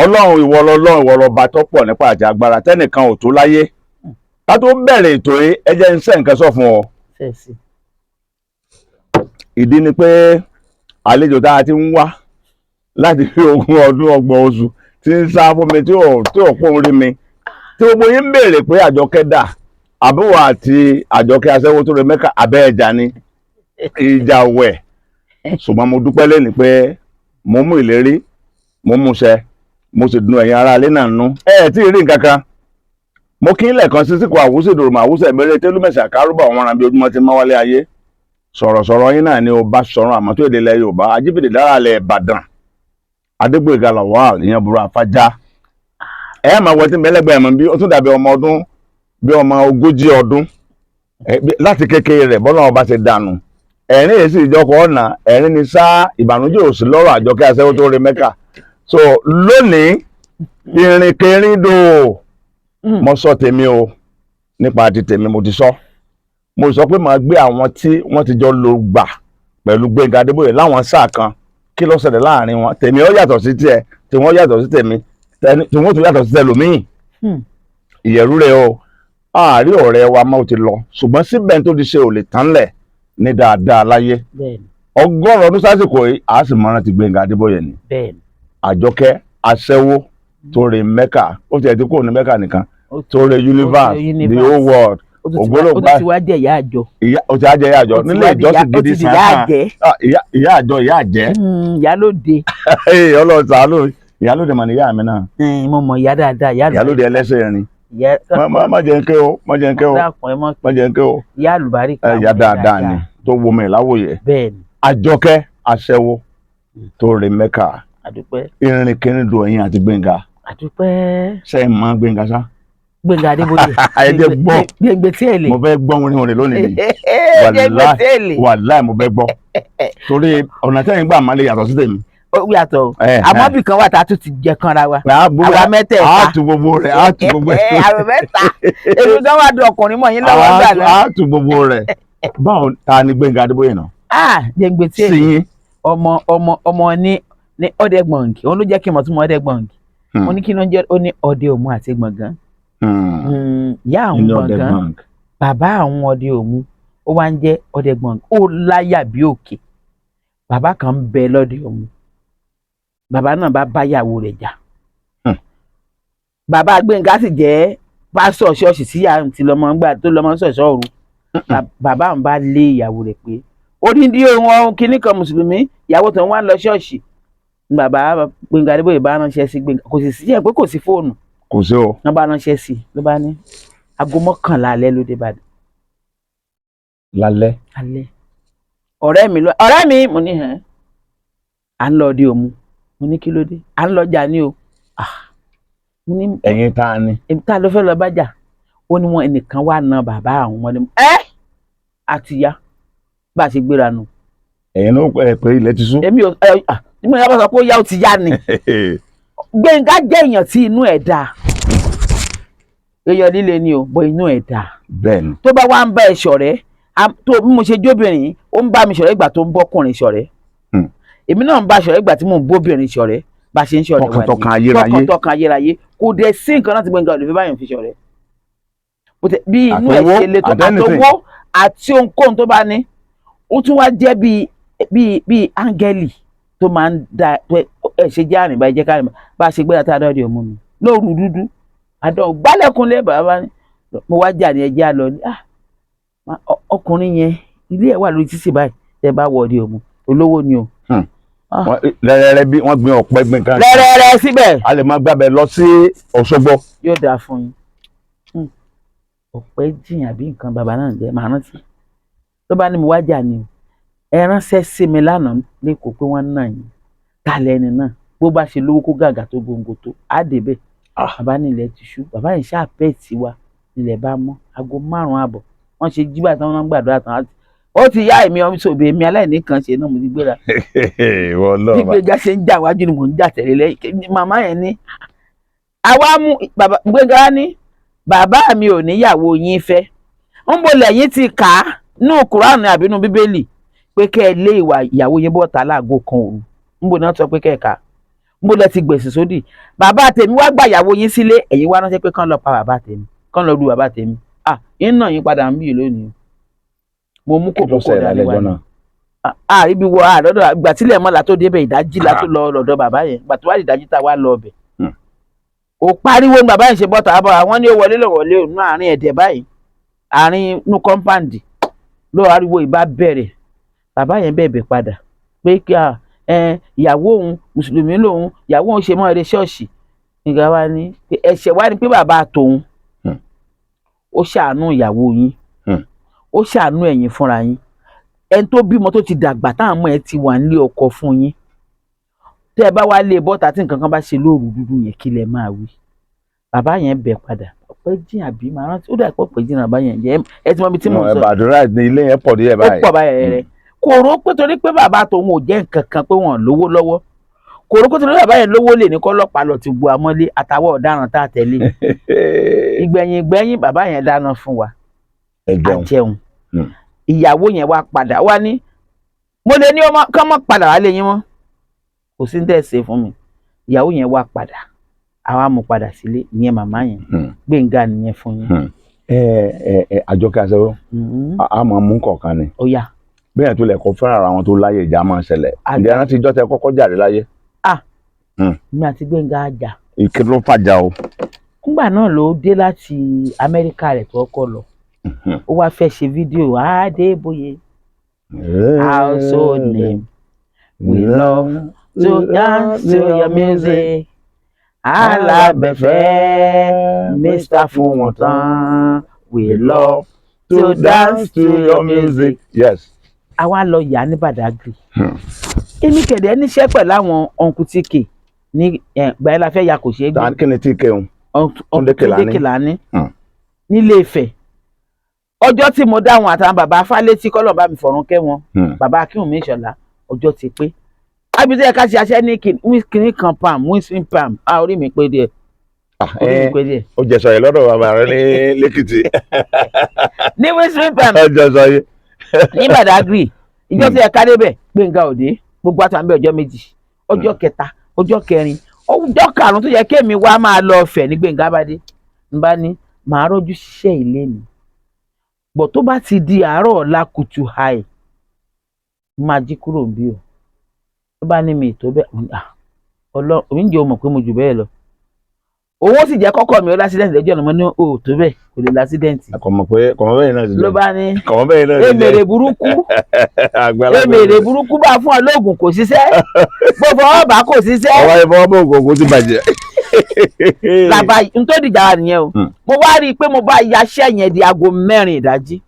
Ọlọ́run ìwọ lọ́lọ́run ìwọ lọ́ba tó pọ̀ nípa àti agbára tẹ́nìkan ò tó láyé. Ká tó bẹ̀rẹ̀ ètò yìí ẹ jẹ́ n ṣe nǹkan sọ fún ọ. Ìdí ni pé àlejò tá a ti ń wá láti fi 20 ọdún 30 oṣù tí ń sá fún mi tí ò pòun rí mi. Tí gbogbo yín ń béèrè pé Àjọkẹ́ dà àbúwọ̀ àti Àjọkẹ́ aṣẹ́wó tó rẹ Mẹ́kà abẹ́ ẹja ni ìjà wẹ̀. Ṣùgbọ́n mo dúpẹ́ lẹ́ni pé mo mú ìlérí mo mú ṣẹ mo sì dùn ẹ̀yin ará ilé náà nú. Tí ì rí nǹkan kan mo kí n lẹ̀kan sí síkò àwùsè ìdòròmọ̀ àwùsè ìbẹ̀rẹ̀ tẹ́lúmẹ̀sì àkárúbà àwọn ará bí ojúmọ́ ti máa wálé ayé. Sọ̀rọ̀sọ̀rọ̀ yín náà ni ó bá sọ̀rọ̀ àmọ́ tó èdè ilẹ̀ Yorùbá ajíbìdì dára lẹ̀ Ìbàdàn Adégbóyèga Lawal ìyẹn burú afájá. Máa wọ tí mẹ́lẹ́gbẹ̀ẹ́ mọ̀ bí ó tún dàbí ọmọ ọdún bí ọmọ 40 ọdún láti kékeré rẹ̀ bọ́lá ọba ti dànù. Ẹ̀rín èsì ìjọkọ̀ ọ̀nà ẹ̀rín ni sá ìbànújẹ́ òsì lọ́rọ̀ Àjọkẹ́ aṣẹ́wó tó rẹ Mẹ́kà. So lónìí ìrìnkèrindò mo sọ tèmi o nípa ti tèmi mo ti sọ. Mo sọ pé màá gbé àwọn tí wọ́n ti jọ lò gbà pẹ̀lú Gbénga Adébóyè láwọn sáà kan kí ló ṣẹlẹ̀ láàrin wọn. Tèmi ó yàtọ̀ sí tiẹ̀ tí wọ́n yàtọ̀ sí tèmi tí wọ́n tún yàtọ̀ sí tẹlòmíì. Ìyẹ̀rú rẹ̀ o àárí ọ̀rẹ́ wa máa ti lọ ṣùgbọ́n síbẹ̀ tó ti ṣe ò lè tán lẹ̀ ní dáadáa láyé. 100 ọdún sásìkò yìí a sì mọ́rán ti Gbénga Adébóyè ni. Àjọkẹ́ aṣẹ́wó tó rẹ Mẹ́kà ó ti ẹ̀ tí kò ní Mẹ́kà nìkan tó rẹ universe the whole world. Ògbólógbà ó ti wá jẹ́ ìyá àjọ. Ó ti wá jẹ́ ìyá àjọ nílé ìjọsìn gidi sàn ìyá àjọ ìyá àjẹ́. Ìyálóde. Ọlọ́run ṣàánú ìyálóde mà ní ìyá mi náà. Mo mọ̀ ìyá dáadáa ìyálóde ẹlẹ́sẹ̀ rin. Má jẹ́ ń ké o má jẹ́ ń ké o má jẹ́ ń ké o. Ìyá àlùbáríkà. Ìyá dáadáa ni tó wo mi láwòye. Bẹ́ẹ̀ni. Àjọkẹ́ aṣẹ́wó tó rẹ Mẹ́kà. Àdúpẹ́. Ìrìnkèrindò ẹ̀yin àti Gbénga. Àdúpẹ́. Ṣé ẹ mọ̀ Gbénga sá? Gbénga Adébóyè. Gbẹ̀ngbẹ̀ tí ẹ lè. Mo fẹ́ gbọ́ orin lónìí ni. Wàláì mo fẹ́ gbọ́. Torí ọ̀nà tẹ́yìn gbà máa lè yàtọ̀ sí tèmi. Ó yàtọ̀ àmọ́ bí kan wà tá a tún ti jẹ kanra wa. Àwa mẹ́tẹ̀ẹ̀ta. A tún gbogbo rẹ̀ a tún gbogbo rẹ̀. Àwa mẹ́ta. Èmi gan wá dùn ọkùnrin mọ̀ yín lọ́wọ́ gbà náà. A tún gbogbo rẹ̀. Báwo ta ni Gbénga Adébóyè náà? Gbẹ̀ngbẹ̀ tí ẹ lè. Ọmọ ní Ọ̀dẹ́gbọ̀nkì òun ló jẹ́ kí n mọ̀ tún mọ̀ Ọ̀dẹ́gbọ̀nkì. Mo ní kí ló ń jẹ́ ó ní Ọdẹ Òmu àti Gbọ̀ngàn. Ìyá àwọn Gbọ̀ngàn bàbá àwọn Ọdẹ Òmu ó wá ń jẹ́ Ọ̀dẹ́gbọ̀nkì ó láyà bí òkè. Bàbá kan ń bẹ lọ́dẹ Òmu bàbá náà bá báyàwó rẹ̀ jà. Bàbá Gbénga sì jẹ́ pásọ̀ ṣọ́ọ̀ṣì sí àrùn tí lọ́mọ gbà tó lọ́mọ ṣọ̀ṣọ́ ọ̀run. Bàbá àwọn bá lé ìyàwó rẹ̀ pé odindi ohun kínní kan mùsùlùmí ìyàwó tó ń wá lọ ṣọ́ọ̀ṣì. Bàbá Gbénga Adébóyè bá ránṣẹ́ sí Gbénga kò sì sí ẹ̀ pé kò sí fóònù. Kò sí o. Wọ́n bá ránṣẹ́ sí ló bá ní aago 11 alẹ́ ló dé Ìbàdàn. Lálẹ́. Ọ̀rẹ́ mi mo ní à ń lọ Ọdẹ Òmu mo ní kí ló dé à ń lọ jà ní o. Mo ní ẹ̀yin ta ni. Ta ló fẹ́ lọ bá jà ó ní wọn ẹnìkan wà ná bàbá àwọn ọmọdé àti ya bá a ṣe gbéra nù. Ẹ̀yin ló pé ilẹ̀ ti sún. Èmi ò nígbà yàrá sọ pé ó yá ó ti yá ni. Gbénga jẹ́ èèyàn tí inú ẹ̀ dáa. Èèyàn líle ni o bọ́ inú ẹ̀ dáa. Bẹ́ẹ̀ni. Tó bá wá ń bá ẹ ṣọ̀rẹ́ tó bí mo ṣe jóbìnrin ó ń bá mi ṣọ̀rẹ́ ìgbà tó ń bọ́kùnrin ṣọ̀rẹ́. Èmi náà ń bá ṣọ̀rẹ́ ìgbà tí mò ń bóbìnrin ṣọ̀rẹ́ bá ṣe ń ṣọ̀rẹ́ wà ní tọkàntọkàn ayérayé kò dé sí nǹkan láti Gbénga olùfẹ́ báyọ̀ fi ṣọ̀rẹ́. Bí inú ẹ̀ ṣe le tó àtọwọ́ àti ohunkóhun tó bá ní ó tún wá jẹ́ bíi áńgẹ́lì tó máa ń da ẹ ṣe jẹ́ àrìnbá ẹ̀jẹ̀ kárìnbá bá a ṣe gbéra tá a dọ́ọ̀dẹ̀ Òmu mi lóru dúdú àdán gbálẹ̀kùnlé bàbá ni mo wá jà ní ẹjẹ́ àlọ́ ni ọkùnrin yẹn ilé ẹ̀ wà lórí títì báyìí tẹ́ bá wọ Ọdẹ Òmu olówó ni o. Lẹ́rẹ́rẹ́ bí wọ́n gbin ọ̀pẹ gbin kan. Lẹ́rẹ́rẹ́ síbẹ̀. A lè máa gbàbẹ̀ lọ sí Òṣogbo. Yóò dáa fún yín. Ọ̀pẹ jìyàn bí nǹkan bàbá náà jẹ́ màá rántí ló bá ní mo wá jà ní o ẹ ránṣẹ́ sí mi lánàá lẹ́kọ̀ọ́ pé wọ́n náà yín ta lẹ́ni náà bó bá ṣe lówó kó gàgà tó gbòǹgbò tó á débẹ̀. Bàbá ní ilẹ̀ ti ṣú bàbá yẹn ṣáà pẹ́ẹ̀tì wa ilẹ̀ bá mọ́ aago 5 àbọ̀ wọ́n ṣe jí bàtà wọn gbàdúrà tán ó ti yá èmi ọmọ sòbè mi aláìní kan ṣe náà mo ti gbéra. Bí Gbénga ṣe ń jà wájú ni mò ń jà tẹ̀lé lẹ́yìn màmá yẹn ní àwa mú Gbénga ní bàbá mi ò níyàwó yín fẹ́ ń bo lẹ́yìn ti kà á nínú Kùránì àbí nínú Bíbélì pé kẹ́ ẹ lé ìyàwó yín bọ́ta láago 1 òru ń bo náà sọ pé kẹ́ ẹ kà mo lẹ ti gbèsè sódì bàbá tèmi wá gbà ìyàwó yín sílé ẹ̀yin wá ránṣẹ́ pé kán lọ pa bàbá tèmi kán lọ lu bàbá tèmi yín náà yín padà ń bí lónìí mo mú kòkó kò dání wá ní ibi wo àlọ́dọ̀ ìgbà tílẹ̀ mọ́la tó débẹ̀ ìdájí la tó lọ lọ́dọ̀ bàbá yẹn ìgbà tó wá ìdájí tá wá lọ ọbẹ̀ ò pariwo ní bàbá yẹn ṣe bọ́ta àbọ̀ àwọn ní ó wọlé lọ́wọ́lé òun àárín ẹ̀dẹ̀ báyìí àárín inú kọ́ńpáǹdì ló ariwo ìbá bẹ̀rẹ̀ bàbá yẹn bẹ̀bẹ̀ padà pé kí ìyàwó òun mùsùlùmí lòun ìyàwó òun ṣe mọ́ eré ṣọ́ọ̀ṣì nígbà wá ní ẹ̀ṣẹ̀ wá ní pé bàbá tòun ó ṣàánú ìyàwó yín ó ṣàánú ẹ̀yin fúnra yín ẹni tó bímọ tó ti dàgbà táwọn ọmọ ẹ ti wà nílé ọkọ fún yín tẹ́ ẹ bá wá lé bọ́ta tí nǹkan kan bá ṣe lóru dúdú yẹn kí lẹ máa wí bàbá yẹn bẹ̀ padà ọpẹ́ jìn àbí màá rántí ó dà pọ̀ pé jìn bàbá yẹn jẹ́ ẹ ti mọ ibi tí mò ń sọ. Ìbàdúrà ní ilé yẹn pọ̀ díẹ̀ báyìí. ó pọ̀ báyìí rẹ̀ kò rò pé torí pé bàbá tòun ò jẹ́ nǹkan kan pé wọ́n lówó lọ́wọ́ kò rò pé torí bàbá yẹn lówó lè ní kọ́lọ́pàá lọ ti bu amọ́lé àtàwọn ọ̀daràn tá a tẹ̀lé ìgbẹ̀yìn bàbá yẹn dáná fún wa àjẹun ìyàwó yẹn wá padà wá ní mo lè ní ọmọ kán mọ́ padà wálé yín mọ́ kò sí ní tẹ̀sí fún mi ìyàwó yẹn wá padà àwa mú padà sílé ìyẹn màmá yẹn Gbénga nìyẹn fún yín. Àjọkẹ́ Aṣẹ́wó a máa mú kọ̀ọ̀kan ni bẹ́ẹ̀ tó lẹ̀ kọ́ fẹ́ràn ara wọn tó láyé ìjà máa ń ṣẹlẹ̀ ǹjẹ́ ẹran ti jọ́tẹ̀ kọ́kọ́ jáde láyé. mi àti Gbénga jà. ìkí ló fàjà o. nígbà náà ló dé láti Amẹ́ríkà rẹ̀ tó kọ́ lọ ó wá fẹ́ ṣe fídíò Adébóyè household name we love to dance to your music alábẹ̀fẹ́ Mr. Fúnwọ̀ntán we love to dance to your music. Yes. àwa lọ yà ní Badagry èmi kẹ̀dẹ̀ níṣẹ́ pẹ̀lú àwọn ọ̀nkù TK ní gbàyẹn la fẹ́ ya kò ṣeé gbé. kí ni TK òun. Túndé Kèlání nílé Ifẹ̀ ọjọ́ tí mo dá wọn àtàwọn bàbá Fálétí kọ́lọ̀ bá mi fọ̀run kẹ́ wọn bàbá Akínwùmí Ìṣọ̀lá ọjọ́ ti pé àbí tó yẹ ká ṣe aṣẹ́ ní kìnní kan pam winston pam orí mi pé díẹ̀ orí mi pé díẹ̀. ó jẹ sọ yẹ lọ́dọ̀ bàbá rẹ ní lẹ́kìtì. ní winston pam ó jẹ sọ yẹ. ní Badagry ìjọ tó yẹ ká débẹ̀ Gbénga òde gbogbo àtàwọn ọjọ́ méjì ọjọ́ kẹta ọjọ́ kẹrin ọjọ́ karùn-ún tó yẹ kémi wá máa lọ Ọ̀fẹ́ ní Gbénga bá dé n bá ní màá rọ́jú ṣiṣẹ́ ilé mi bọ̀ tó bá ti di àárọ̀ ọ̀la kùtù háì máa jí kúrò bí o tó bá ní mi tó bẹ́ẹ̀ Ọlọ́run ń jẹ́ o mọ̀ pé mo jù bẹ́ẹ̀ lọ owó sì jẹ́ kọ́kọ́ mi ó lásídẹ̀ǹtì lẹ́jọ́ ọ̀nà mo ní o tó bẹ́ẹ̀ kò lè lásídẹ̀ǹtì. kọ̀mọ̀ bẹ́ẹ̀ náà ti jẹ́ ló bá ní èmèrè burúkú bá fún ọ lóògùn kò ṣiṣẹ́ bó fọwọ́ bá kò ṣiṣẹ́. ọwọ́ ìfọwọ́ bó ògùn ti bàjẹ́. làbá n tó dìjà wa nìyẹn o mo wá rí i pé mo bá yaṣẹ́ yẹn di aago 4 ìdájí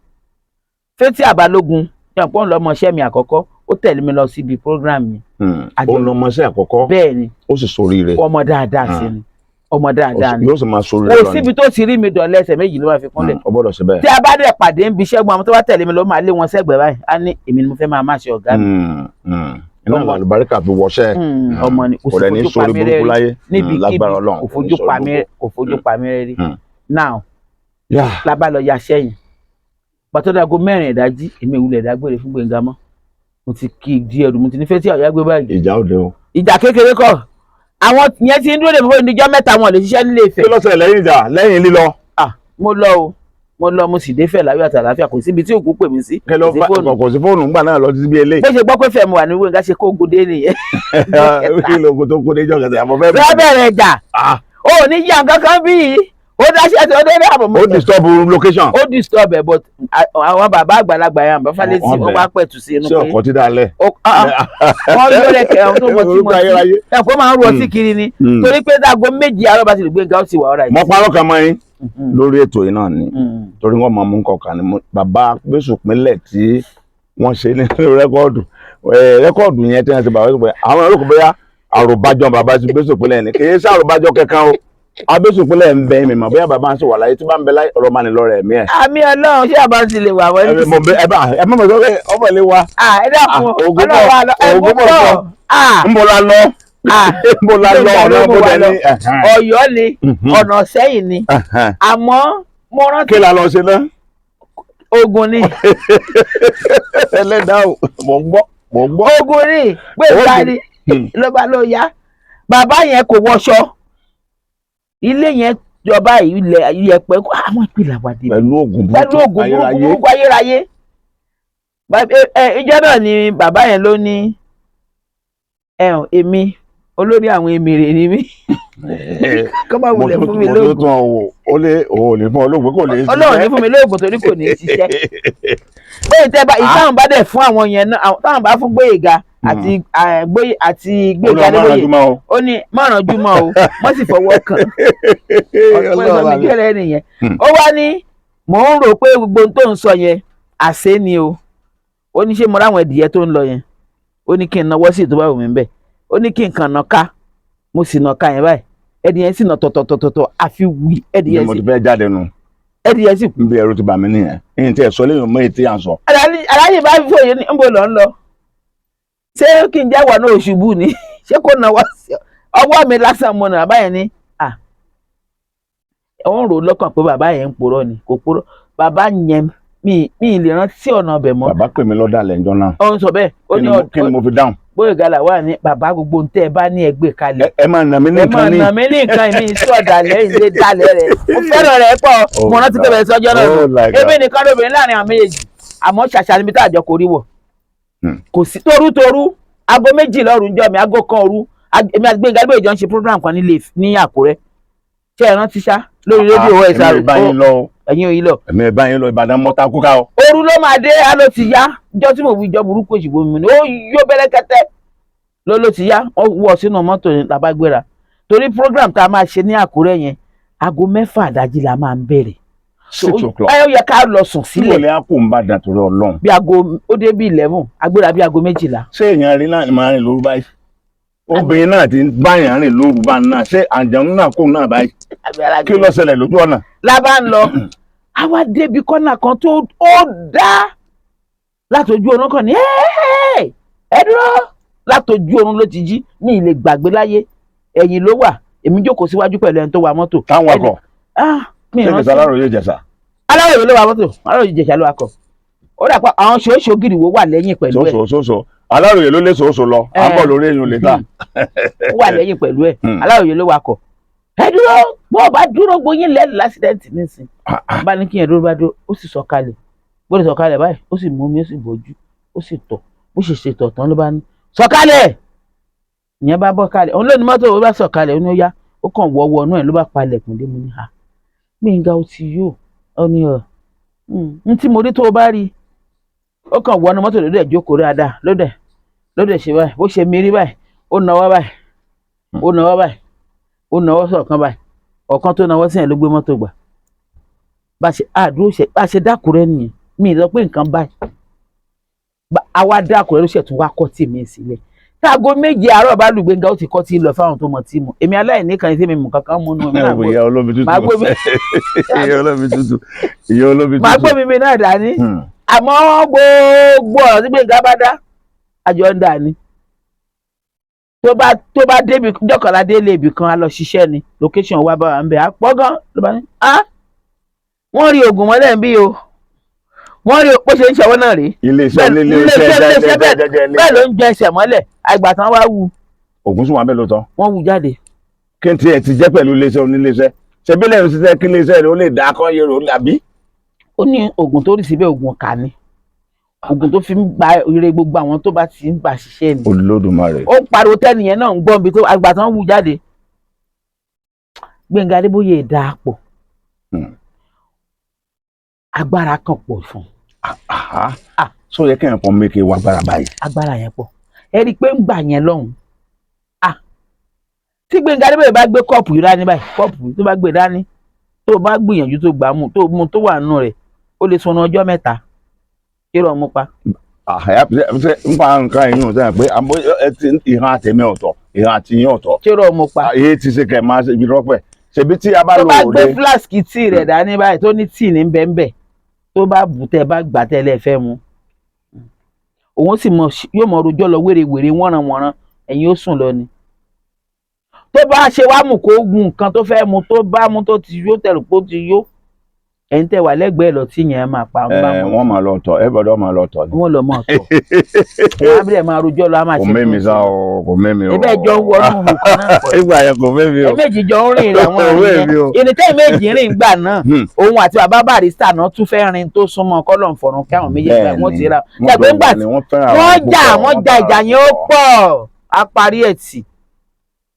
Fétí Àbálógun yànpọ̀ ńlọmọṣẹ́ mi àkọ́kọ́ ó tẹ̀lé mi lọ síbi program yẹn. ó lọmọṣẹ́ àkọ́kọ́ bẹ́ẹ̀ ni ó sì ṣoríire ọmọ dáadáa sí ni ọmọ dáadáa ni yóò sì máa ṣoríire lọ ni kò síbi tó ti rí mi dọ̀lẹ́ ẹsẹ̀ méjì ló máa fi kúnlẹ̀. ó gbọ́dọ̀ ṣe bẹ́ẹ̀. tí a bá dẹ̀ pàdé ń bi Ṣẹ́gun àwọn tó bá tẹ̀lé mi ló máa lé wọn sẹ́gbẹ̀ẹ́ báyìí á ní èmi ni mo fẹ́ máa ṣe ọ̀gá mi. iná àlùbáríkà fi wọṣẹ́ ọmọ ni kò ní sórí burúkú láyé níbikíbi kò fojú pa mí rẹ́ rí. now la bá lọ ya sẹ́yìn pàtó dago 4 ìdájí èmi ìwúlẹ̀ dágbére fún Gbénga mọ́ mo ti kí di ẹrù mo ti ní Fétí ọ̀yá gbé báyìí. ìjà òde o. ìjà kékeré kọ́ àwọn yẹn ti ń dúró de mi fún ìdíjọ́ mẹ́ta wọn lè ṣiṣẹ́ nílé Ifẹ̀. kí ló ṣe lẹ́yìn ìjà lẹ́yìn lílọ. mo lọ mo sì dé Ifẹ̀ láyọ̀ àti àlàáfíà kò síbi tí òkú pè mí sí. kò sí fóònù ńgbà náà lọ títí bí eléyìí. bó ṣe gbọ́ pé Fẹ́mi wà ní Gbénga ṣe kó gòdè nìyẹn. kí ló kó tó kó dé jọ kẹsẹ̀ àmọ́ fẹ́ẹ́ bẹ́ẹ̀ bẹ̀rẹ̀ ẹ̀jà ó ní yíyan kankan bíi ó dáṣẹ́ tí ó dé ní àbọ̀. ó disturb location. ó disturb ẹ̀ but àwọn bàbá àgbàlagbà yẹn àbá Fálétí ó wá pẹ̀tù sí inú pé. ṣé ọkọ̀ ti dalẹ̀. wọ́n yóò rẹ̀ kẹ́ ọ̀hún tó mọ̀ tí mo ti ẹ̀kọ́ máa ń rọ sí kiri ni torí pé dáago 2 àárọ̀ bá ti lè Gbénga ó ti wà ọ̀rá yìí. mo parọ́ kan mọ́ yín lórí ètò yìí náà ni torí wọ́n máa mú kọ̀ọ̀kan ni bàbá Gbésùpínlẹ̀ tí wọ́n ṣe ní rẹ́kọ́ọ̀dù yẹn tí wọ́n ti bàbá Gbésùpínlẹ̀ àwọn ẹ̀rọ kò bóyá àròbájọ bàbá Gbésùpínlẹ̀ ni kì í ṣe àròbájọ kankan o Gbésùpínlẹ̀ ń bẹ mi mọ̀ bóyá bàbá ń ṣe wà láyé tí bá ń bẹ láyé ọ̀rọ̀ máa ní lọ rẹ̀ mí ẹ̀. àmì Ọlọ́run ṣé àbá ti lè wà wọ́n ní. ẹ má mọ̀ sọ pé ọmọ ilé wa. ẹ dákun Ọlọ́run lọ ẹ mú bọ̀. ń bọ̀ la lọ. ń bọ̀ la lọ ọ̀nà bọ̀dẹ̀ ni. Ọ̀yọ́ ni ọ̀nà Ṣẹ́yìn ni àmọ́ mo rántí. kí la lọ ṣe náà. Ògùn ni. ẹlẹ́dàá o mò ń gbọ́. Ògùn ni Gbénga ni ló bá ló yá bàbá yẹn kò wọṣọ ilé yẹn jọba ilẹ̀ iyẹ̀pẹ̀ àwọn ìpìlẹ̀ àwàdì pẹ̀lú oògùn burúkú ayérayé ìjọ náà ni bàbá yẹn ló ní èmi olórí àwọn èmèrè ni mí kọ́ máa wulẹ̀ fún mi lóògùn ó lè fún olóògùn kò lè ṣiṣẹ́ ọlọ́run ní fún mi lóògùn torí kò ní ṣiṣẹ́ pé ìtàwọn bá dẹ̀ fún àwọn yẹn náà táwọn bá fún Gbóyèga àti Gbénga Adébóyè ó ní mọ̀rànjú mọ́ o wọ́n sì fọwọ́ kàn ọ̀pọ̀ ìgbẹ́rẹ́ nìyẹn ó wá ní mò ń rò pé gbogbo ohun tó ń sọ yẹn àṣé ni o ó ní ṣé mo ráwọn ẹdìyẹ tó ń lọ yẹn ó ní kí n nawọ́ sí ìtọ́wá òmí bẹ́ẹ̀ ó ní kí n kàn nàka mo sì nàka yẹn báyìí ẹdìyẹ sì nà tọ̀tọ̀tọ̀tọ̀ àfi wí ẹdìyẹ sì. mo ti fẹ́ jáde nù. ẹdìyẹ sì. n bí ẹrù ti bà mí nìyẹn ẹ̀yin tí ẹ sọ lẹ́yìn mọ́ ètí à ń sọ. aláyè bá fòye ní nbọ lọ ń lọ ṣé kí n jáwọ́ náà ṣubú ni ṣé kò náwó ọwọ́ mi lásán mo nà báyẹn ni wọ́n rò lọ́kàn pé bàbá yẹn ń purọ́ ni kò purọ́ bàbá yẹn mi lè rántí ọ̀nà ọbẹ̀ mọ́. bàbá pè mí lọ́dà lẹ́jọ́ náà. ó ń sọ bẹ́ẹ̀ ó ní kí ni mo fi dáhùn. Gbóyèga là wà ní bàbá gbogbo ntẹ́ ẹ bá ní ẹgbẹ́ kalẹ̀. ẹ máa nà mí ní nǹkan ní. ẹ máa nà mí ní nǹkan mi sí ọ̀dàlẹ̀ ìdílé dalẹ̀ rẹ̀ mo fẹ́ràn rẹ̀ pọ̀ mo rántí tó bẹ̀rẹ̀ sọ́jọ́ náà èmi nìkan lóbìnrin láàrin àwọn méjèèjì àmọ́ ṣàṣà níbi tá àjọ kò rí wọ̀ kò sí torútorú aago 2 lọ́rùn jọ mi aago 1 òru èmi àti Gbénga Adébóyè jọ ń ṣe program kan ní Àkúrẹ́ ṣé ẹ rántí ṣá lórí rédíò SR ẹ̀yin òyìn lọ. ẹ̀mí ẹ̀ báyìí lọ Ìbàdàn mọ́ta kúkà o. òru ló máa dé á ló ti yá jọ tí mo wí jọ burúkú òṣìbò mi ni ó yó bẹ́lẹ́kẹ́tẹ́ ló ti yá wọ́n wọ̀ sínú mọ́tò ní tàbá gbéra torí program tá a máa ṣe ní Àkúrẹ́ yẹn aago 6 àdájí la máa ń bẹ̀rẹ̀. 6 o'clock. ẹ yẹ ká lọ sùn sílẹ̀. ìwọlé àpò ń bá dàn torí Ọlọ́run. bí aago ó dé bí 11 agbéra bí aago 12. ṣé èèyàn rí náà ni máa rìn lóru báyìí obìnrin náà ti báyàn rìn lóru bá náà ṣé àjànú náà kó náà báyìí kí ló ṣẹlẹ̀ lójú ọ̀nà. lábá ń lọ àwa débi kọ́nà kan tó dá látọjú oorun kan ní ẹ dúró látọjú oorun ló ti jí mi ì lè gbàgbé láyé ẹ̀yìn ló wà èmi jókòó síwájú pẹ̀lú ẹni tó wa mọ́tò. táwọn ọkọ̀ mi ṣé kìsà Aláròyé Ìjẹ̀ṣà. Aláròyé ló wa mọ́tò Aláròyé Ìjẹ̀ṣà ló wa kọ̀ ó dà pọ̀ àwọn ṣoṣo gidi wo wà lẹ́yìn pẹ̀lú ẹ̀. ṣoṣo Aláròyé ló lé ṣoṣo lọ à ń bọ̀ lórí èèyàn lè ta. wà lẹ́yìn pẹ̀lú ẹ̀ Aláròyé ló wa kọ̀ ẹ dúró bó o bá dúró gbóyin lẹ́nu lásìdẹ́ǹtì nísìn bá ní kí yẹn dúró bá dúró ó sì sọ̀kalẹ̀ bó lè sọ̀kalẹ̀ báyìí ó sì mú omi ó sì bójú ó sì tọ̀ bó ṣe ṣètọ̀ tán ló bá ní sọ̀kalẹ̀ ìyẹn bá bọ́ kalẹ̀ òun lónìí mọ́tò ó bá sọ̀kalẹ̀ ó ní ó yá ó kàn wọ́wọ́ náà ló bá palẹ̀kùn dé mo ní ha Gbénga ó ti yó ọ ní n tí mo rí tó o bá rí ó kàn wọnú mọ́tò lóde ìjókòó dáadáa lóde ṣe báyìí bó ṣe mírí báyìí ó nawọ́ báyìí ó nawọ́ báyìí ó nawọ́ sọ̀kan báyìí ọ̀kan tó nawọ́ sí yẹn ló gbé mọ́tò gbà bá a ṣe dákúrẹ́ nìyẹn mi ì lọ pé nǹkan báyìí àwa dákúrẹ́ ló ṣe tún wá kọ́ tì mí sílẹ̀ táago 7 àárọ̀ bá lù Gbénga ó ti kọ́ tí lọ fáwọn tó mọ̀ tí mọ̀ èmi aláìní kan tí mi mú kankan mú nù mí náà ìyá olómi tútù máa gbé mi náà dání àmọ́ gbogbo ọ̀rọ̀ tí Gbénga bá dá àjọ ń dà ní tó bá débi jọkànlá délé ibì kan á lọ ṣiṣẹ́ ni location wa bá wà ń bẹ á pọ̀ gan ló bá ní wọ́n rí oògùn mọ́lẹ̀ ń bí o wọ́n rí bó ṣe ń ṣẹwọ́ náà rí iléeṣẹ́ bẹ́ẹ̀ ló ń jẹ ẹsẹ̀ mọ́lẹ̀ àgbà tán wá wú. ògùn sùn wà bẹ́ẹ̀ lóòótọ́. wọ́n wú jáde. kí n tiẹ̀ ti jẹ́ pẹ̀lú iléeṣẹ́ oníléeṣẹ́ ṣebí lẹ́yìn ṣiṣẹ́ kí iléeṣẹ́ rẹ̀ ó lè dá akọ́ yẹ̀rọ àbí. ó ní oògùn tó rí síbẹ̀ oògùn ọ̀kà ni oògùn tó fi ń gba ire gbogbo àwọn tó bá ti ń gbà ṣiṣẹ́ ni. Olódùmarè. ó pariwo tẹ́nìyẹn náà ń gbọ́n bí tó àgbà tán wú jáde. Gbénga Adébóyè dà pọ̀ agbára kan pọ̀ fún un. so yẹ kẹ́hìn kan méke wá agbára báyìí. agbára yẹn pọ̀ ẹ rí i pé ń gbà yẹn lọ́hùn. tí Gbénga Adébóyè bá gbé kọ́ọ̀pù yìí dání báyìí kọ́ọ̀pù tó bá gbé dání tó bá gbìyànjú tó gbà mú tó mú tó wà nù rẹ̀ ó lè sọnù ọjọ́ 3 kí ló mú pa. n pa nǹkan ẹ̀yìn ọ̀sẹ̀ pé ìhàn àtẹ̀mí ọ̀tọ̀ ìhàn àtìyìn ọ̀tọ̀. kí ló mú pa. èyí ti ṣe kẹ̀ máa ṣe ibi rọ́pẹ̀ ṣebí tí a bá lò ó dé. tó bá gbé fúláṣìkì tíì rẹ̀ dání báyìí tó ní tíì ní bẹ́ẹ̀ tó bá bù tẹ́ bá gbà tẹ́lẹ̀ fẹ́ mu òun sì yóò mọ rojọ́ lọ wèrèwèrè wọ́nranwọ̀nran ẹ̀yin ó sùn lọ ni. tó bá ṣe wá mú kó gun nǹkan tó fẹ́ mu tó bá mu tó ti yó tẹ̀rù pé ó ti yó ẹ̀yin tẹ́ wà lẹ́gbẹ̀ẹ́ lọ tí yẹn máa pa wọ́n máa lọ tọ̀ everybody máa lọ tọ̀ ni. wọ́n lọ mọ̀ tọ̀ wọ́n á bẹ̀rẹ̀ máa rojọ́ lọ á máa ṣe kò mẹ́mi sá o kò mẹ́mi o. ẹbẹ́ jọ ń wọnú òun kan náà pọ̀ ìgbà yẹn kò mẹ́mi o. méjì jọ ń rìn àwọn ènìyàn ìrìntẹ́ méjì rìn gbà náà òun àti bàbá Barrister náà tún fẹ́ rin tó súnmọ́ kọ́lọ̀ fọ̀rùn kí àwọn méjèèjì wọ́n ti ra ṣàgbé ńgbà tí wọ́n jà ìjà yẹn ó pọ̀ á parí ẹ̀ tì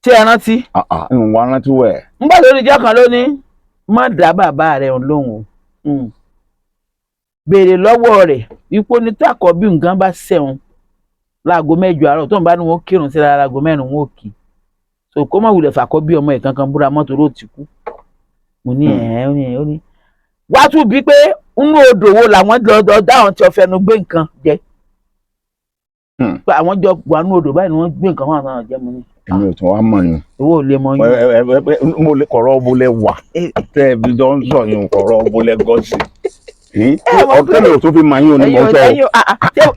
tí ẹ rántí. ìwọ̀n rántí wẹ̀. ńgbà tó ní jẹ́ kan lónìí má dá bàbá rẹ̀ lóhùn béèrè lọ́wọ́ rẹ̀ wípé onítàkọ́ bí nǹkan bá ṣẹ̀wọ̀n láago 8 àárọ̀ tó ń bá ní wọn kírun sí láago 4 wọn ò kì í so kó má wulẹ̀ fàkọ́ bí ọmọ ẹ̀ kankan búra mọ́tò ló ti kú mo ní ó ní wá tún bí pé inú odò wo làwọn lọ dáhùn tí ọfẹnu gbé nǹkan jẹ pé àwọn jọ wà nínú odò báyìí ni wọ́n gbé nǹkan wọn àtàwọn jẹ mo ní. èmi ò tún wá mọ̀ yín. owó ò lè mọ yín. mo lè kọ̀rọ̀ ọbúlẹ̀ wà tẹ́ ẹ bí jọ ń sọ yín kọ̀rọ̀ ọbúlẹ̀ gọ́ọ̀sì. ọ̀tẹ́lẹ̀ ò tó fi máa yín onímọ̀ọ́tọ́.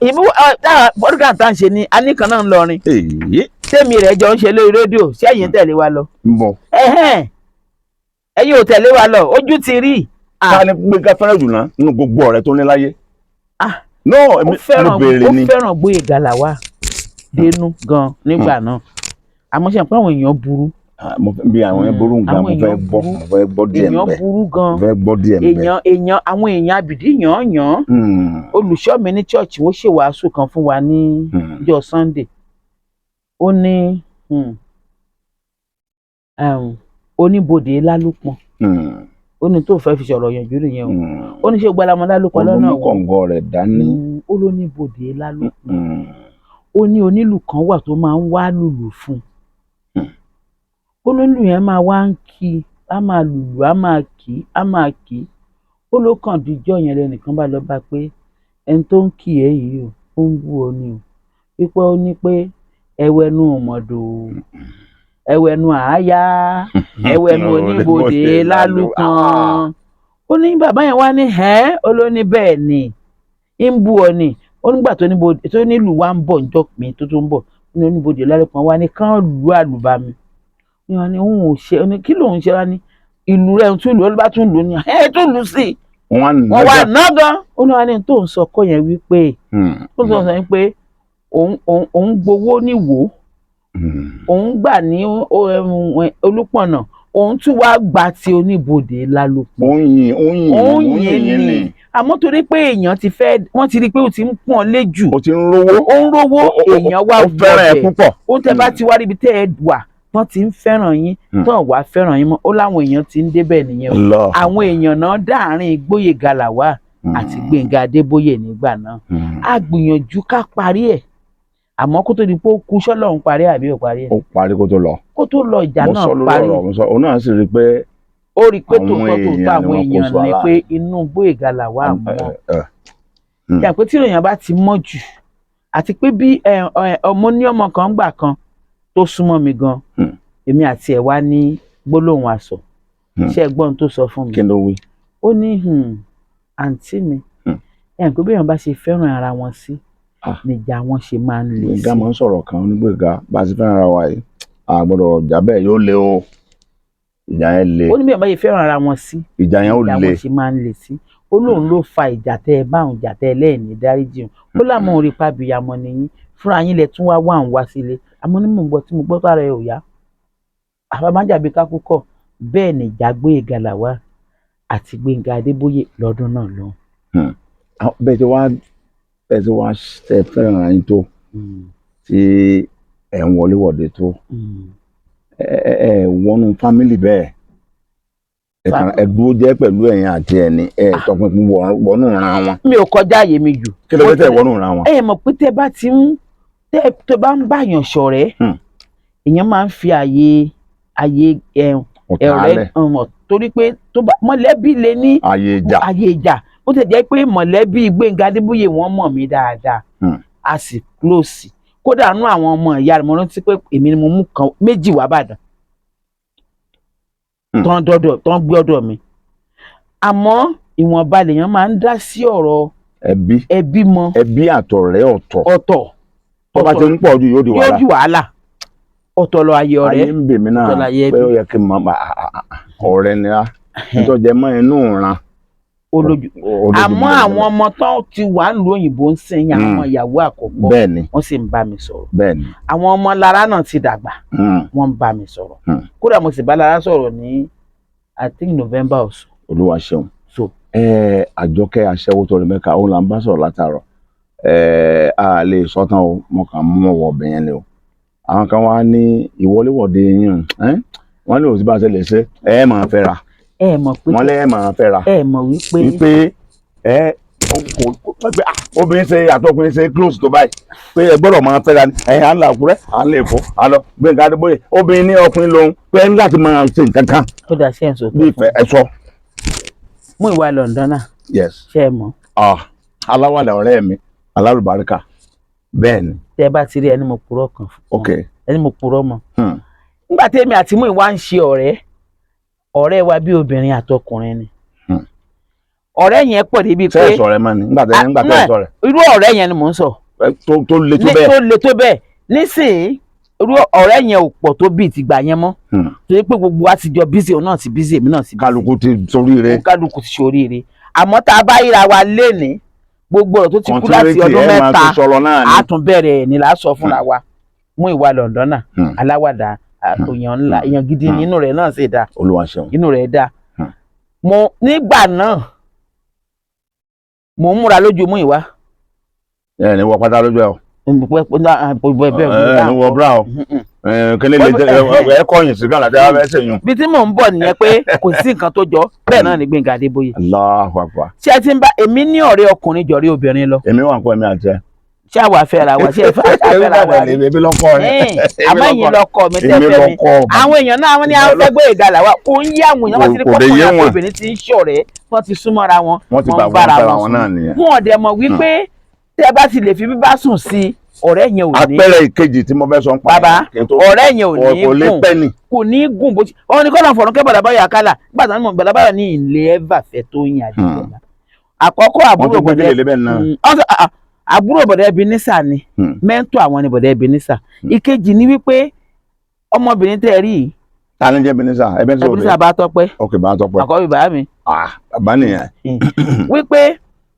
ìbú bọ́dúkà tá à ń ṣe ni a ní kan náà ń lọrin. tèmi rẹ̀ jọ ń ṣe lórí rédíò ṣé ẹ̀yin tẹ̀lé wa lọ. ẹ̀yin ò tẹ̀lé wa lọ ojú ti rí. ká ní gbé ká fẹ́ràn jù náà nínú gbogbo ọ̀rẹ́ tó ní láyé. ó fẹ́ràn Gbóyèga Lawal dénú gan nígbà náà àmọ́ ṣe pé àwọn èèyàn burú. bí àwọn èèyàn burú nǹkan mo fẹ́ gbọ́ díẹ̀ mbẹ́. èèyàn burú gan. mo fẹ́ gbọ́ díẹ̀ mbẹ́. àwọn èèyàn àbìdí yàn-án. olùṣọ́ mi ní ṣọ́ọ̀ṣì wọ́n ṣèwàásù kan fún wa ní ọjọ́ Sunday. ó ní oníbodè lálùpọ̀n. ó ní tó fẹ́ fi sọ̀rọ̀ yànjú nìyẹn o. ó ní ṣé gbalamọ lálùpọ̀n lọ́nà wọn. olóníkọ̀ǹgọ̀ rẹ̀ dání. ó ló ní bodè lálùpọ̀n. ó ní onílù kan wà tó máa ń wá lùlù fún un. olólù yẹn máa wá ń kí á máa lùlù á máa kí á máa kí. ó ló kàn díjọ́ yẹn lẹ́nìkan bá lọ bá pé ẹni tó ń kí ẹ yìí o ó ń bú ọ ni o wípé ó ní pé ẹwẹ́nu mọ̀dò ẹwẹ́nu àáyá ẹwẹ́nu oníbodè lálùpọ̀n. ó ní bàbá yẹn wá ní ó ló ní bẹ́ẹ̀ ni ń bú ọ ni ó nígbà tó nílùú wa ń bọ̀ níjọ́ mi tó ń bọ̀ ní oníbodè lálùpọ̀n wa ní kán lù àlùbami ní wọn ni òun ò ṣe ní kí lòun ṣe wá ní ìlú rẹ̀ tún lù ó bá tún lù ní tún lù sí i wọ́n wà ná gan. ó ní wọn ní tó ń sọ kọ́ yẹn wípé tó ń sọ wípé òun gbowó níwò òun gbà ní Olúpọ̀nà òun tún wá gba ti oníbodè lálùpọ̀n. òun yìn ní àmọ́ torí pé èèyàn ti fẹ́ wọ́n ti rí i pé ó ti ń pọ́n lé jù. ó ti ń rówó. ó ń rówó èèyàn wá ó fẹ́ràn ẹ̀ púpọ̀. ó tẹ́ bá ti wá ríbi tẹ́ ẹ wà wọ́n ti ń fẹ́ràn yín tán wàá fẹ́ràn yín mọ́ ó láwọn èèyàn ti ń débẹ̀ nìyẹn o. àwọn èèyàn náà dáàrin Gbóyèga Lawal àti Gbénga Adébóyè nígbà náà. a gbìyànjú ká parí ẹ̀ àmọ́ kó tó di pé ó kú ṣọ́lọ́run parí àbí ò parí ẹ̀. ó parí kó tó lọ. kó tó lọ ìjà náà parí. òun náà sì rí i pé ó rí i pé tòótọ́ àwọn èèyàn ní pé inú Gbóyèga Lawal mọ́. ìyá pé tí èèyàn bá ti mọ́ jù àti pé bí ọmọ ní ọmọ kan gbà kan tó súnmọ́ mi gan èmi àti ẹ̀ wá ní gbólóhùn àsọ ṣé ẹ̀gbọ́n tó sọ fún mi. kí ló wí. ó ní àǹtí mi ẹ̀ pé béèyàn bá ṣe fẹ́ràn ara wọn sí níjà wọn ṣe máa ń le sí. Gbénga máa ń sọ̀rọ̀ kan onígbèga bá a ṣe fẹ́ràn ara wa yìí àgbọ̀dọ̀ ọjà bẹ́ẹ̀ yóò le o ìjà yẹn le. ó ní béèyàn bá ṣe fẹ́ràn ara wọn sí ìjà yẹn ó le níjà wọn ṣe máa ń le sí. ó lóun ló fa ìjà tẹ ẹ báwọn ìjà tẹ ẹ lẹ́ẹ̀ni dáríjì ó láwọn orí pàbíyamọ nìyí fúnra yín lẹ tún wá ń wá sílé àmọ́ ní mò ń gbọ́ tí mo gbọ́ tó ara ẹ ò yá àbámájàbí kákúkọ bẹ́ẹ̀ ni ìjà Gbóyèga Lawal àti Gbénga Adébóyè lọ́dún náà lọ. bẹ́ẹ̀ tí wàá ṣe fẹ́ràn ara yín tó tí ẹ̀ ń wọléwọ̀de tó ẹ wọnú fámìlì bẹ́ẹ̀ ẹ dúró jẹ́ pẹ̀lú ẹ̀yin àti ẹni ẹ tọpinpin wọnú ra wọn. mi ò kọjá àyè mi jù. kí ló dé tẹ wọnú ra wọn. ẹ mọ̀ pé tẹ bá ti ń tó bá ń báyàn ṣọ̀rẹ́ èèyàn máa ń fi àyè ọ̀rẹ́ torí pé mọ̀lẹ́bí lè ní àyè ìjà ó ti jẹ́ pé mọ̀lẹ́bí Gbénga Adébóyè wọ́n mọ̀ mí dáadáa a sì close kódà nú àwọn ọmọ ìyá rẹ̀ mo rántí pé èmi ni mo mú kan méjì wá bàdàn tán gbé ọ̀dọ̀ mi àmọ́ ìwọ̀nba lèèyàn máa ń dá sí ọ̀rọ̀ ẹbí mọ́ ẹbí àtọ̀rẹ́ ọ̀tọ̀ tó bá ti ń pọ̀ jù yóò di wàhálà ọ̀tọ̀ lọ ayé ọ̀rẹ́ ayé ń bè mí náà pé ó yẹ kí n máa ọ̀rẹ́ ni á nítorí jẹ mọ́ inú ìran olójú àmọ́ àwọn ọmọ tó ti wà nílùú òyìnbó ń sìn àwọn ọmọ ìyàwó àkọ́kọ́ wọ́n sì ń bá mi sọ̀rọ̀ àwọn ọmọ Lára náà ti dàgbà wọ́n ń bá mi sọ̀rọ̀ kódà mo sì bá Lára sọ̀rọ̀ ní I think November also. Olúwa ṣeun. So Àjọkẹ́ aṣẹ́wó tó rí mẹ́ka òun là ń bá sọ̀rọ̀ látàárọ̀ a lè sọ́tàn o mo kàn mú ọwọ́ ọbẹ̀ yẹn ni o àwọn kan wá ní ìwọléwọ̀de yín wọ́n ní òsì bá ṣe lè ṣe máa fẹ́ ra wọ́n lẹ́ máa fẹ́ ra wípé obìnrin ṣe àtọkùnrin ṣe close tó báyìí pé ẹ gbọ́dọ̀ máa fẹ́ ra ni à ń la Àkúrẹ́ à ń lè fọ́ à lọ Gbénga Adébóyè obìnrin ní ọkùnrin lòun pé ẹ ní láti máa ṣe nǹkan kan bí ìfẹ́ ẹ sọ. Múyìwá Londona. Yes. Ṣé ẹ mọ̀? Aláwàdà ọ̀rẹ́ mi alárùbáríkà bẹ́ẹ̀ ni. Tẹ́ bá ti rí ẹni mo purọ́ kan fún. Ok. Ẹni mo purọ́ mọ́. Nígbà tí èmi àti Múyìwá ń ṣe ọ̀rẹ́ wa bí obìnrin àtọkùnrin ni. Ọ̀rẹ́ yẹn pọ̀ débi pé. Ṣé sọ̀rẹ́ mọ́ ni nígbà tẹ́ sọ̀rẹ́. Irú ọ̀rẹ́ yẹn ni mò ń sọ. Tó le tó bẹ́ẹ̀. Tó le tó bẹ́ẹ̀. Nísìnyí irú ọ̀rẹ́ yẹn ò pọ̀ tó bíi tìgbà yẹn mọ́. Torí pé gbogbo wa ti jọ bísí òun náà ti bísí èmi náà ti bísí. Kálukú ti soríire. Kálukú ti soríire. Àmọ́ tá a bá yíra wa lénìí gbogbo ọ̀rọ̀ tó ti kú láti ọdún mẹ́ta a tún bẹ̀rẹ̀ ní la sọ fúnra wa. Múyìwá Londona aláwàdà èèyàn ńlá èèyàn gidi inú rẹ̀ náà sì dáa. Olúwa ṣeun. Inú rẹ̀ dáa. Mo nígbà náà mo ń múra lójú Múyìwá. Ní wọ pátá lójú ẹ o. Ní wọ bra o. Kílé lè jẹ ẹ kọyìn sí gàlàdé abẹ ṣèyún. Bí tí mò ń bọ̀ nìyẹn pé kò sí nǹkan tó jọ bẹ́ẹ̀ náà ní Gbénga Adébóyè. Allahu Akbar. Ṣé ẹ ti ń bá èmi ní ọ̀rẹ́ ọkùnrin jọ̀rí obìnrin lọ. Èmi wà ń kọ́ ẹ̀mí àti ẹ. Ṣé àwa fẹ́ra wa ṣé ẹ fẹ́ra wa rí. Èmi lọ́kọ rẹ. Àmọ́ ẹ̀yin lọ́kọ mi tẹ́fẹ́ mi. Àwọn èèyàn náà wọ́n ní àwọn fẹ́ Gbóyèga là wá kò ń yí àwọn èèyàn wọ́n ti rí kọ́kọ́ àti obìnrin ti ń ṣọ̀rẹ́ wọ́n ti súnmọ́ra wọn. Wọ́n ti gbà wọ́n wọn náà nìyẹn. Wọ́n dẹ̀ mọ̀ wípé tẹ́ bá ti lè fi bíbá sùn sí ọ̀rẹ́ yẹn ò ní. Àpẹẹrẹ ìkejì tí mo fẹ́ sọ ń pa. Bàbá ọ̀rẹ́ yẹn ò ní gùn kò ní gùn bó ti wọ́n ní kọ́nà fọ̀rọ̀ kẹ́ Bọ̀dábáyọ̀ Àkàlà nígbà tí wọ́n mọ̀ Bọ̀dábáyọ̀ ní ilé ẹ̀fà fẹ́ tó yìn àdìgbòlá. Àkọ́kọ́ àbúrò bọ̀dá Ebenezer ni mẹ́ńtò àwọn ni bọ̀dá Ebenezer. Ìkejì ni wípé ọmọbìnrin tẹ́ rí i. Ta ni jẹ́ Ebenezer? Ebenezer Bátọ́pẹ́. Ok, Bátọ́pẹ́. Àkọ́bí bàbá mi. Bàbá nìyẹn. Wípé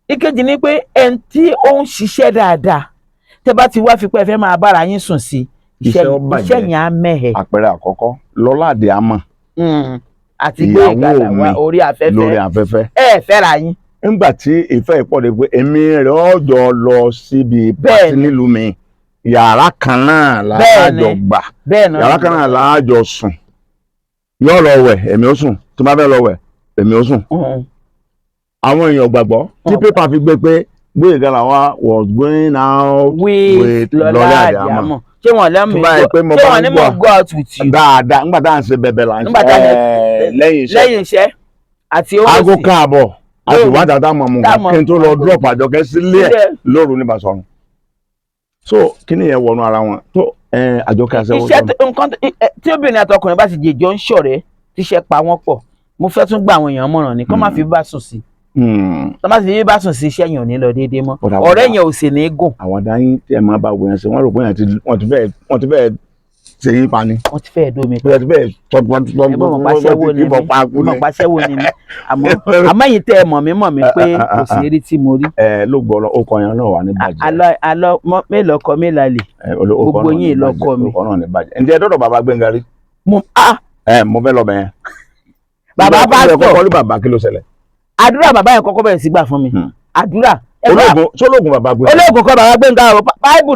ìkejì ni pé ẹni tí ó ń ṣiṣẹ́ dáadáa tẹ́ bá ti wá fi pé ẹ fẹ́ máa bára yín sùn sí iṣẹ́ yẹn á mẹ́hẹ̀. Àpẹẹrẹ àkọ́kọ́ Lọ́ládé àmọ́. Àti Gbóyèga là wá orí afẹ́fẹ́ ẹ fẹ́ra yín. Nígbà tí ìfẹ́ ìpọ̀dé pé èmi rẹ̀ ọ̀jọ̀ lọ síbi pàtí nílùú mi yàrá kan náà láàjọ gbà yàrá kan náà láàjọ sùn yóò lọ wẹ̀ èmi ó sùn tó bá fẹ́ lọ wẹ̀ èmi ó sùn. Àwọn èèyàn gbàgbọ́ tí pépà fi gbé pé Gbóyèga là wá was going out with Lọ́ládé àmọ́. Ṣé wọn lẹ́mú ṣé wọn ní mo go out with you. Dáadáa nígbà tá à ń ṣe bẹ̀bẹ̀ là ń ṣe lẹ́yìn iṣẹ́ àti owó sí. Aago káàbọ̀ àti wá dáadáa mọ̀ mọ̀ kí n tó lọ drop Àjọkẹ́ sílé ẹ̀ lóru ní Basọ̀run. So kí ni ìyẹn wọnú ara wọn tó Àjọkẹ́ aṣẹ́wó sọ. Nǹkan tí obìnrin àtọkùnrin bá ti jẹjọ ń ṣọ̀rẹ́ tíṣẹ́ pa wọ́n pọ̀ mo fẹ́ tún gba àwọn èèyàn mọ̀ràn ni kó má fi bá sùn sí. Tó má fi bá sùn sí iṣẹ́ yẹn ò ní lọ déédéé mọ́ ọ̀rẹ́ yẹn ò sì ní gùn. Àwọn adáyín tí ẹ máa bá wọ̀nyẹn ṣe wọ́n rò pé wọ́n ti fẹ́ẹ́ ṣe yín pa ni. Wọ́n ti fẹ́ẹ́ dómi pa. Wọ́n ti fẹ́ẹ́ mọ̀ pàṣẹwò ni mí àmọ́ yìí tẹ́ ẹ mọ̀ mí pé kò sí eré tí mo rí. Ló gbọ́ ọ ọkọ yẹn náà wà ní bàjẹ́. Alọ mélòó kọ mélòó lè gbogbo yín lọkọ mi. Ọkọ náà ní bàjẹ́. Ǹjẹ́ dọ́dọ̀ bàbá Gbénga rí? Mo fẹ́ lọ bẹ̀yẹn. Bàbá bá sọ kọ́kọ́ rí bàbá kí ló ṣẹlẹ̀? Àdúrà bàbá yẹn kọ́kọ́ bẹ̀rẹ̀ sí gbà fún mi. Àdúrà. Ológun bàbá Gbénga. Ológun kọ́ bàbá Gbénga o báìbù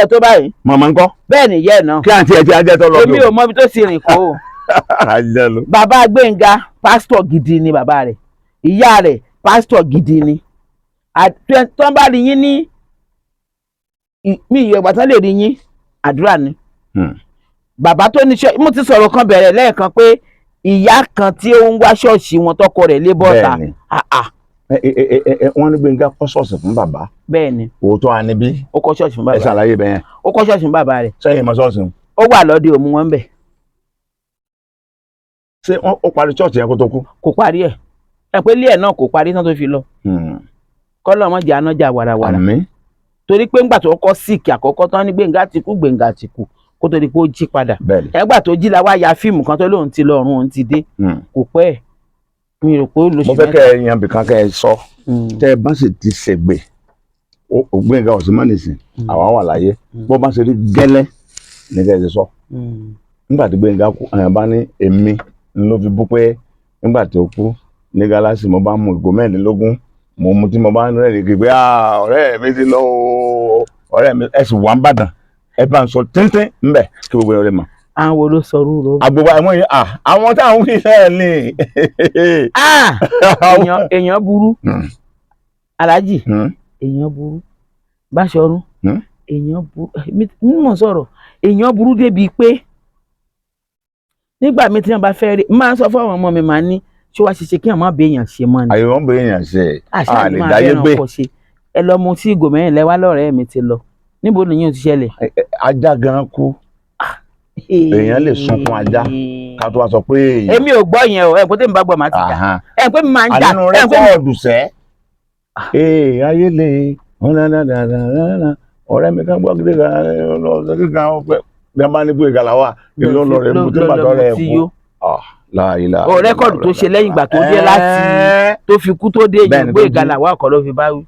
ẹ̀ tó báyìí. Màmá ńkọ́? Bẹ́ẹ̀ ni yẹ́ ẹ̀ náà. Kí àǹtí ẹ̀ ti ajẹ́ tó lọ. Èmi ò mọ ibi tó ti rìn kó o. Bàbá Gbénga pásítọ̀ gidi ni bàbá rẹ̀ ìyá rẹ̀ pásítọ̀ gidi ni. Tó ń bá rí yín ní mi ìyọ̀gbà tán lè rí yín àdúrà ni. Bàbá tó ní ṣọ́ọ̀ṣì mo ti sọ̀rọ̀ kan bẹ̀rẹ̀ lẹ́ẹ̀kan pé ìyá kan tí ó ń wá ṣọ́ọ̀ṣì wọn tọkọ rẹ̀ lé bọ́ta. Wọ́n ní Gbénga kọ́ ṣọ́ọ̀ṣì fún bàbá. Bẹ́ẹ̀ni. Òótọ́ a ní bí. Ó kọ́ ṣọ́ọ̀ṣì fún bàbá rẹ̀. Ẹ ṣàlàyé bẹ́ẹ̀. Ó kọ́ ṣọ́ọ̀ṣì fún bàbá rẹ̀. Sẹ́yìn mọ ṣọ́ọ̀ṣì. Ó wà lọ́dẹ òmu wọn bẹ̀. Ṣé ó parí ṣọ́ọ̀ṣì yẹn kó tó kú? Kò parí ẹ̀. Ẹ pé ilé ẹ̀ náà kò parí tán tó fi lọ. Kọ́lọ́ mọ́ jẹ́ anájà wàràwàrà. Àmín. Torí pé ńgbà tó kọ́ síìkì àkọ́kọ́ tán ní Gbénga ti kú kó tó di pé ó jí padà. Bẹ́ẹ̀ni. Ẹgbà tó jí la wá ya fíìmù kan tó lóun ti lọ ọ̀run òun ti dé. Kò pẹ́ ẹ̀ mi rò pé ó lóṣù mo fẹ́ kẹ́ ẹ yan bìkan kẹ́ ẹ sọ tẹ́ ẹ bá sì ti ṣègbè Gbénga Ọ̀sìnmánìsìn àwa wà láyé bó bá ṣe rí gẹ́lẹ́ ní kẹ́ ẹ ti sọ nígbà tí Gbénga kú àyàn bá ní èmi ló fi bú pé nígbà tí ó kú ní gálásì mo bá mu ìgò mẹ́rìnlélógún mo mu tí mo bá ń rẹ́rìn kí pé ọ̀rẹ́ mi ti lọ ọ̀rẹ́ mi ẹ sì wà ń bàdàn ẹ bá ń sọ tíntín ńbẹ kí gbogbo ẹ rẹ mọ. àwọn wo ló sọ rúurú. àgbègbè àwọn yẹn àwọn táwọn wí náà ni. èèyàn burú Alhaji èèyàn burú Báṣọ̀run èèyàn burú mímọ̀ sọ̀rọ̀ èèyàn burú débi pé nígbà mi tí wọn bá fẹ́ rí máa ń sọ fún àwọn ọmọ mi máa ní ṣé wàá ṣiṣẹ́ kí wọn má béèyàn ṣe mọ́ ni. àyè wọn béèyàn ṣe àṣà ni máa fẹ́ràn pọ̀ ṣe ẹ lọ mu tí ìgò mẹ́rin lẹ́wà lọ́rẹ́ mi ti lọ níbo nìyẹn ti ṣẹlẹ̀. ajá gan kú èèyàn lè sunkún ajá ká tó wá sọ pé. èmi ò gbọ́ yẹn o ẹ̀ pé tèmi bá gbọ́ màá ti jà ẹ̀ pé mi máa ń jà ànínú rẹ́kọ̀ọ̀dù sẹ́ ayé lè ọ̀rẹ́ mi kan gbọ́ gidi kan ọ̀pẹ bí a bá ní Gbénga làwà ìlú ọlọ́rẹ̀ mú tí bàtọ́ rẹ̀ kú. rẹ́kọ̀ọ̀dù tó ṣe lẹ́yìn ìgbà tó dé láti tó fi kú tó dé yìí Gbénga làwà kọ́ ló fi bá wí.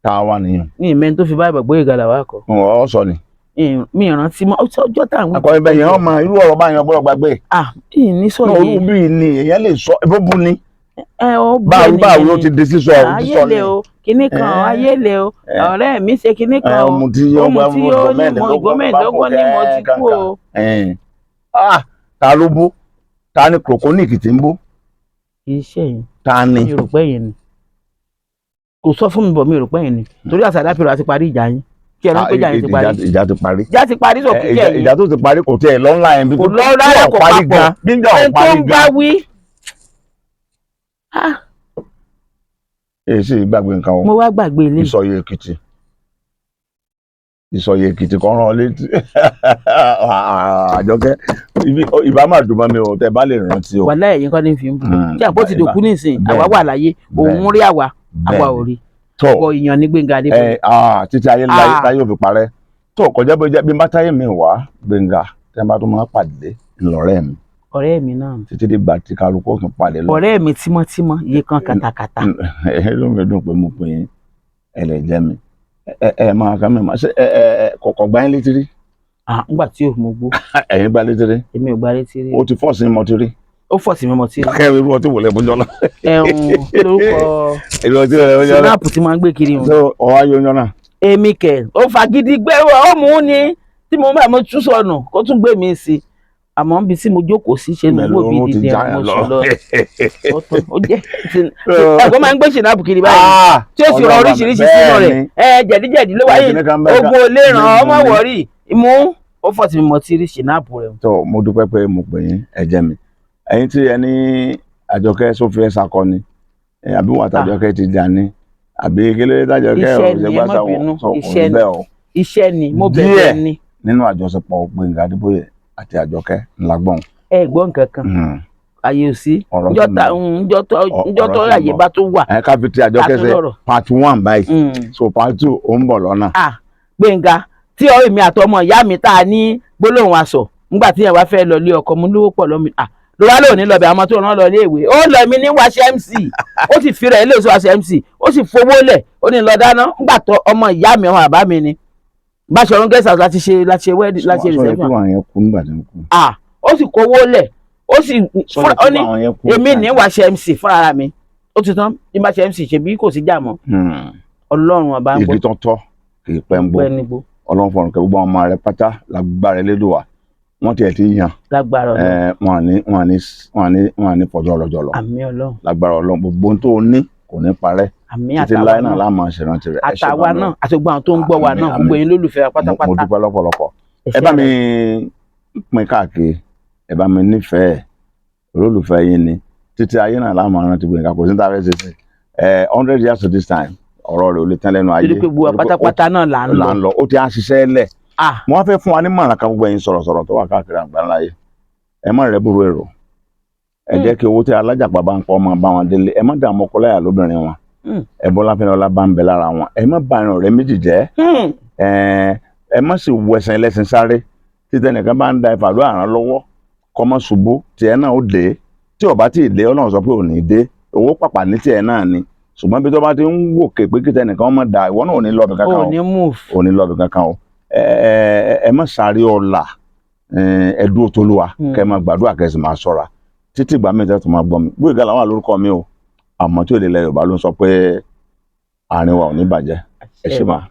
tá a wà nìyẹn. ní ìmẹ́ni tó fi bá Gbénga làwà kọ́. ọ sọ ni. mi ìrántí mọ́ ọjọ́ táwọn. akọrin bẹ́ẹ̀ yẹn ọmọ irú ọ̀rọ̀ báyìí ọgbọ́dọ̀ gbàgbé. ní sọ yìí. orú bíi ni èèyàn lè sọ ebó bu ni. ó bẹ́ẹ̀ ni báwo ló ti di sísọ ayé le o kinní kan ayé le o ọ̀rẹ́ mi ṣe kinní kan o ohun tí yóò ní ìgò mẹ́ẹ̀ẹ́dógún ní mo ti kú o. ta ló bó ta ni Krokóníìkì tí ń bó. kì í ṣe yẹn. ta ni. mi rò pé yẹn ni kò sọ fún mi bọ̀ mi rò pé yẹn ni torí àsàdápẹ̀rẹ̀ àti parí ìjà yín kí ẹ ló ń pé ìjà yẹn ti parí. ìjà ti parí. ìjà ti parí sọ kíkẹ́ yìí. ìjà tó ti parí kò tiẹ̀ lọ́nà ẹ̀ bí kò lọ́nà ẹ̀ kò papọ̀ ẹni tó ń bá wí. èyí sì gbàgbé nǹkan o. mo wá gbàgbé ilé. Ìsọ̀yè Èkìtì kan rán ọ létí. Àjọkẹ́ ìbá máa dùn mọ́ mi o tẹ́ bá lè rántí o. wàhálà ẹ̀yìn kan ní fi ń bù tí àpò ti dòkú nísìn àwa wà láyé òun rí àwa ò rí ọ̀pọ̀ èèyàn ní Gbénga Adébóyè. títí ayé láyé òfin parẹ́ tó kọjá bí n bá táyé mi wá Gbénga tẹ́ bá tó máa pàdé ńlọrẹ́ mi. ọ̀rẹ́ mi náà. títí dìgbà tí kálukú tún pàdé lọ. ọ̀rẹ́ mi tímọ́tímọ́ iye kan kàtàkàtà. ló ń dùn pé mo pè é ẹlẹ́jẹ̀ mi máa kà mí ṣe kọ̀kọ̀ gbá yín létí rí. nígbà tí o mo gbó. ẹ̀yin gbá létí rí. èmi ò gbá létí rí. o ti fọ́ọ̀sì mi mọ́ ti rí. ó fọ́ọ̀sì mi mọ́ ti rí. kẹ́rin irú ọtí wò lẹ́bùn jọ́nà. lórúkọ sinapu tí máa ń gbé kiri wọn. ọwọ́ ayé oyún náà. èmi kẹ̀ ó fagídí gbé ó mú un ní tí mo bá mo tú sọnù kó tún gbé mi sí i àmọ́ níbi tí mo jókòó sí ṣe ní gbòbí dídí mo sọ lọ ó jẹ́ ẹ̀gbọ́n máa ń gbé ṣìnàbù kiri báyìí tí ó sì rọ oríṣiríṣi sínú rẹ̀ jẹ̀díjẹ̀dí ló wáyé ogun olè ràn ọmọ wọ̀rí mú ó fọ̀ tí mo ti rí ṣìnàbù rẹ̀. tó mo dúpẹ́ pé mo pè yín ẹ̀jẹ̀ mi ẹ̀yin tí ẹni Àjọkẹ́ sófin ẹ̀ sakọni àbí wọn àtàjọkẹ́ ti jà ní àbí kílódé tàjọkẹ́ iṣẹ́ ni mo bẹ̀rẹ̀ ni nínú àjọṣepọ̀ Gbénga Adébóyè àti Àjọkẹ́ ńlágbọ́n. ẹ gbọ́ nǹkan kan àyè ò sí njọ́ tó àyè bá tó wà. ẹ ká fi ti Àjọkẹ́ ṣe part 1 báyìí so part 2 ó ń bọ̀ lọ́nà. Gbénga tí èmi àtọmọ ìyá mi tá a ní gbólóhùn aṣọ nígbà tí yẹn wá fẹ́ lọ lé ọkọ mu lówó pọ̀ lọ́mi ló wá lóò ní lọ bẹ àwọn tó rán lọ lé ìwé ó lọ mi ní wáṣẹ MC ó sì fi rẹ̀ ilé ìṣó wáṣẹ MC ó sì fowó lẹ̀ ó ní lọ dáná nígbà tó ọmọ ìyá mi ọmọ àbá mi ni Báṣọ̀run guest house láti ṣe wedding láti ṣe reception. ó sì kówó lẹ̀ ó sì ó ní èmi ní wáṣẹ MC fúnra mi ó ti tán ní wáṣẹ MC ṣe bí kò sí jà mọ́ Ọlọ́run ọba ń bọ̀. igi tó tọ́ kì í pẹ́ ń gbó Ọlọ́run fọ̀rùn kẹ́ gbogbo ọmọ rẹ pátá lágbára Elédùà wọ́n tiẹ̀ ti yàn lágbára Ọlọ́run wọn ní fọjọ́ ọlọ́jọ́ lọ àmín Ọlọ́run lágbára Ọlọ́run gbogbo tó o ní kò ní parẹ́ títí láì náà láàmú àṣẹrántí rẹ. àtàwa náà àti gbogbo àwọn tó ń gbọ́ wa náà gbogbo yín lólùfẹ́ wa pátápátá. mo dúpẹ́ lọ́pọ̀lọpọ̀ ẹ bá mi pín káàkiri ẹ bá mi nífẹ̀ẹ́ olólùfẹ́ yín ni títí ayé náà láàmú àrántí Gbénga kò sí ní tàbí ṣe sí 100 years to this time ọ̀rọ̀ rẹ̀ ò lè tán lẹ́nu ayé. torí pé gbogbo pátápátá náà là ń lọ ó ti á ṣiṣẹ́ lẹ̀. mo wá fẹ́ fún wa ní mọ̀ràn kan gbogbo ẹ̀yin sọ̀rọ̀sọ̀rọ̀ tó wà káàkiri àgbáńláyé ẹ má rẹ̀ búrú èrò ẹ jẹ́ kí owó tí alájàpá bá ń pọ̀ ọmọ bá wọn délé ẹ má dààmú ọkọ láyà lóbìnrin wọn ẹ bọ́lá fẹ́ràn ọlá bá ń bẹ lára wọn ẹ má ba ìrìn ọ̀rẹ́ méjì jẹ́ ẹ má sì wọ ẹsẹ̀ ẹlẹ́sìn sáré títẹ nìkan bá ń da ìfàlú àrán lọ́wọ́ kọ́ mọ́ ṣubú tiẹ̀ náà ó dé tí ó bá tí ì dé Ọlọ́run sọ pé ò ní dé owó pàpà ní tiẹ̀ náà ni ṣùgbọ́n bí tó bá ti ń wòkè pé kí tẹnìkan ọmọ dà ìwọ náà ò ní lọ́ọ̀bì kankan ò ní move. ò ní lọ́ọ̀bì kankan o ẹ má sáré ọ̀la ẹ dúró tolúwa kẹ́ máa gbàdúrà kẹ́ sì máa ṣọ́ra títí ìgbà mi tẹ́ tó máa gbọ́ mi Gbóyèga Lawal lórúkọ mi o àmọ́ tí ò lè lẹ Yorùbá ló ń sọ pé àárín wa ò ní bàjẹ́ ẹ ṣé máa.